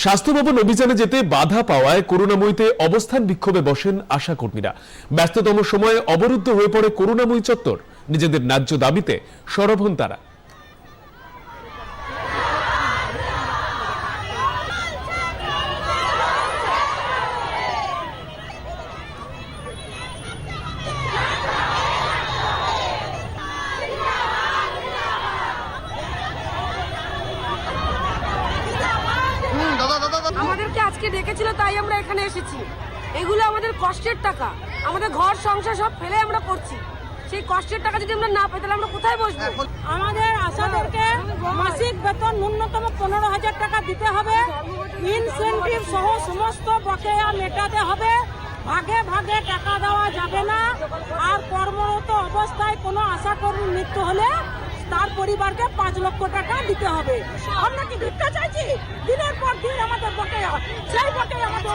স্বাস্থ্য ভবন অভিযানে যেতে বাধা পাওয়ায় করুণাময়ীতে অবস্থান বিক্ষোভে বসেন আশাকর্মীরা। ব্যস্ততম সময়ে অবরুদ্ধ হয়ে পড়ে করুণাময়ী চত্বর। নিজেদের ন্যায্য দাবিতে সরব হন তারা। আমাদেরকে আজকে ডেকেছিল, তাই আমরা এখানে এসেছি। এগুলো আমাদের কষ্টের টাকা, আমাদের ঘর সংসার সব ফেলে আমরা করছি। সেই কষ্টের টাকা যদি আমরা না পাই তাহলে আমরা কোথায় বসবো? আমাদের আশাদেরকে মাসিক বেতন ন্যূনতম 15,000 টাকা দিতে হবে। ইনসেন্টিভ সহ সমস্ত বকেয়া মেটাতে হবে। ভাগে ভাগে টাকা দেওয়া যাবে না। আর কর্মরত অবস্থায় কোনো আশাকর্মীর মৃত্যু হলে তার পরিবারকে 5 লক্ষ টাকা দিতে হবে। আমরা কি ভিক্ষা চাইছি? দিনের পর দিন আমাদের বকেয়া, সেই বকেয়া আমাদের